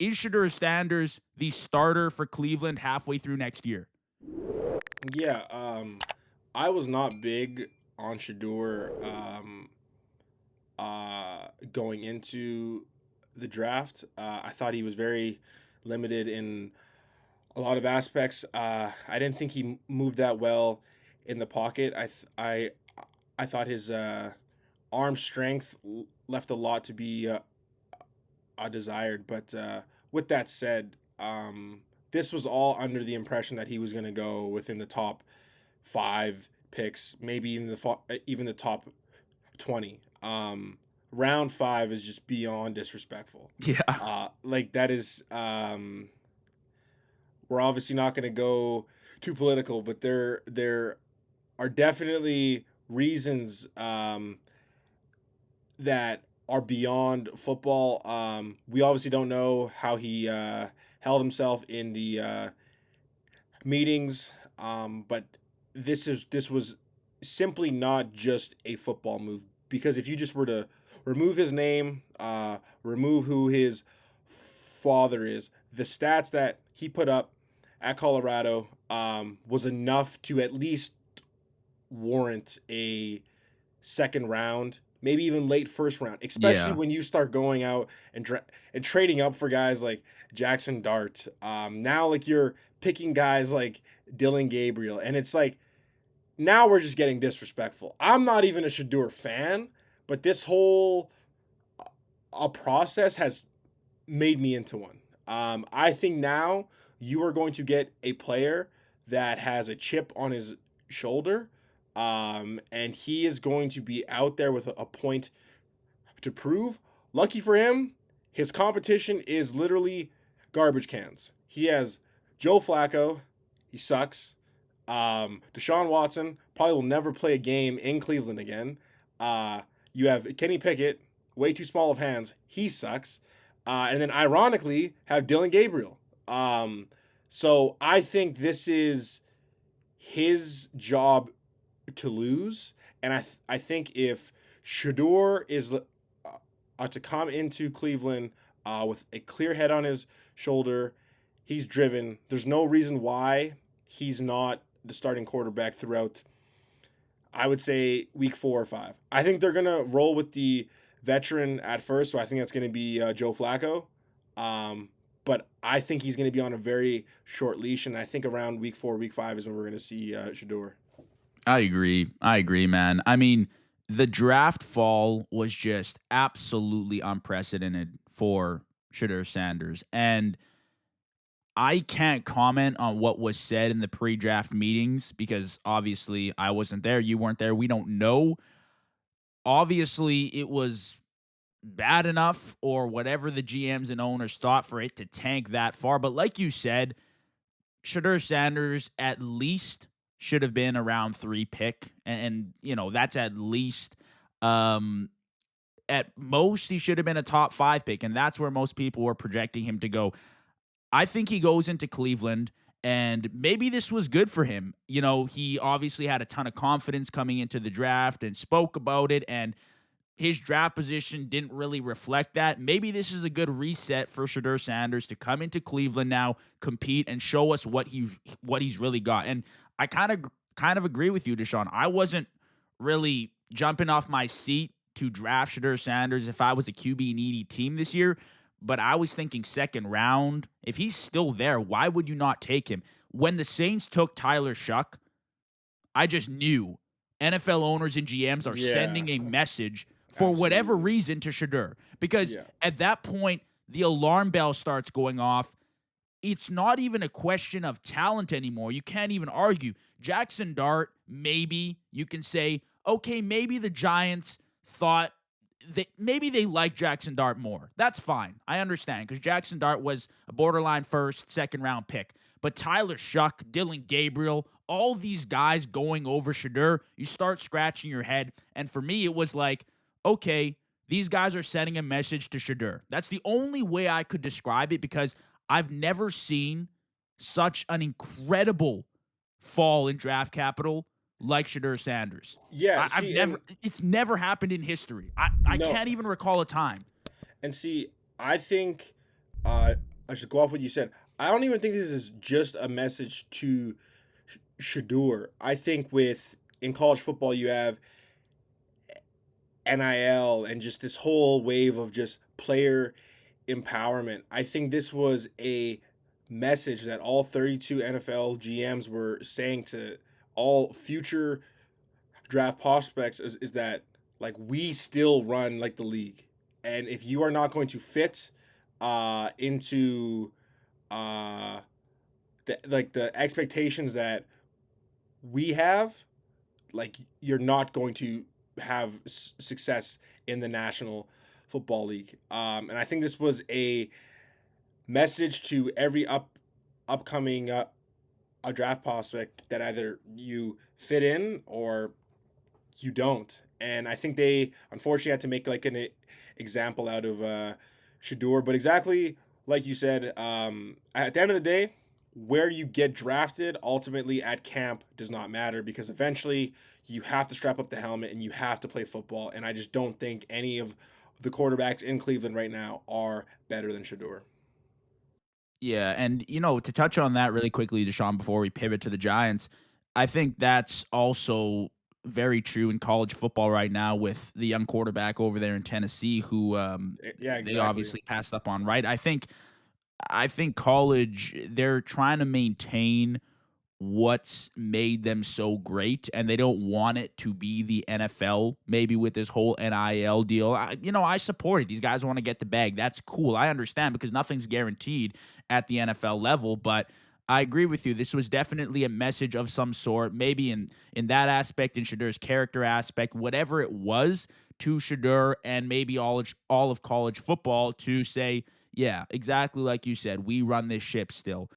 Is Shedeur Sanders the starter for Cleveland halfway through next year? Yeah, I was not big on Shedeur going into the draft. I thought he was very limited in a lot of aspects. I didn't think he moved that well in the pocket. I thought his arm strength left a lot to be desired. But with that said, this was all under the impression that he was going to go within the top 5 picks, maybe even the top 20. Round 5 is just beyond disrespectful. Yeah. Like that is we're obviously not going to go too political, but there are definitely reasons that are beyond football. We obviously don't know how he held himself in the meetings, but this was simply not just a football move. Because if you just were to remove his name, remove who his father is, the stats that he put up at Colorado was enough to at least warrant a second round, maybe even late first round, especially Yeah. when you start going out and trading up for guys like Jackson Dart. Now, like you're picking guys like Dylan Gabriel, and it's like now we're just getting disrespectful. I'm not even a Shedeur fan, but this whole process has made me into one. I think now you are going to get a player that has a chip on his shoulder, and he is going to be out there with a point to prove. Lucky for him, his competition is literally garbage cans. He has Joe Flacco, he sucks. Deshaun Watson probably will never play a game in Cleveland again. You have Kenny Pickett, way too small of hands. He sucks. And then ironically, have Dylan Gabriel. So I think this is his job to lose. And I think if Shedeur is to come into Cleveland with a clear head on his shoulder, he's driven. There's no reason why he's not the starting quarterback throughout, I would say, week 4 or 5. I think they're going to roll with the veteran at first. So I think that's going to be Joe Flacco. But I think he's going to be on a very short leash. And I think around week 4, week 5 is when we're going to see Shedeur. I agree. I agree, man. I mean, the draft fall was just absolutely unprecedented for Shedeur Sanders. And I can't comment on what was said in the pre-draft meetings because obviously I wasn't there, you weren't there, we don't know. Obviously, it was bad enough or whatever the GMs and owners thought for it to tank that far. But like you said, Shedeur Sanders at least should have been a round 3 pick. And you know, that's at least. At most, he should have been a top 5 pick. And that's where most people were projecting him to go. I think he goes into Cleveland, and maybe this was good for him. You know, he obviously had a ton of confidence coming into the draft and spoke about it, and his draft position didn't really reflect that. Maybe this is a good reset for Shedeur Sanders to come into Cleveland now, compete, and show us what he's really got. And I kind of agree with you, Deshaun. I wasn't really jumping off my seat to draft Shedeur Sanders if I was a QB needy team this year, but I was thinking second round. If he's still there, why would you not take him? When the Saints took Tyler Shuck, I just knew NFL owners and GMs are Yeah, sending a message for whatever absolutely. reason to Shedeur. Because Yeah. at that point, the alarm bell starts going off. It's not even a question of talent anymore. You can't even argue. Jackson Dart, maybe you can say, okay, maybe the Giants thought that maybe they like Jackson Dart more. That's fine. I understand because Jackson Dart was a borderline first, second round pick. But Tyler Shuck, Dylan Gabriel, all these guys going over Shedeur, you start scratching your head. And for me, it was like, okay, these guys are sending a message to Shedeur. That's the only way I could describe it because I've never seen such an incredible fall in draft capital like Shedeur Sanders. Yeah, I've see, never, and it's never happened in history. I no, can't even recall a time. and see, I think uh, I should go off what you said. I don't even think this is just a message to Shedeur. I think with in college football you have NIL and just this whole wave of just player empowerment. I think this was a message that all 32 NFL GMs were saying to all future draft prospects is that like we still run like the league. And if you are not going to fit into the expectations that we have, like you're not going to have success in the National Football League. And I think this was a message to every upcoming a draft prospect that either you fit in or you don't. And I think they unfortunately had to make like an example out of Shedeur. But exactly like you said, at the end of the day, where you get drafted ultimately at camp does not matter because eventually you have to strap up the helmet and you have to play football. And I just don't think any of the quarterbacks in Cleveland right now are better than Shedeur. Yeah, and to touch on that really quickly, Deshaun, before we pivot to the Giants, I think that's also very true in college football right now with the young quarterback over there in Tennessee who Yeah, they exactly. obviously passed up on, right? I think college, they're trying to maintain what's made them so great, and they don't want it to be the NFL, maybe with this whole NIL deal. I support it. These guys want to get the bag. That's cool. I understand because nothing's guaranteed at the NFL level, but I agree with you. This was definitely a message of some sort, maybe in that aspect, in Shadeur's character aspect, whatever it was to Shedeur and maybe all of college football to say, yeah, exactly like you said, we run this ship still.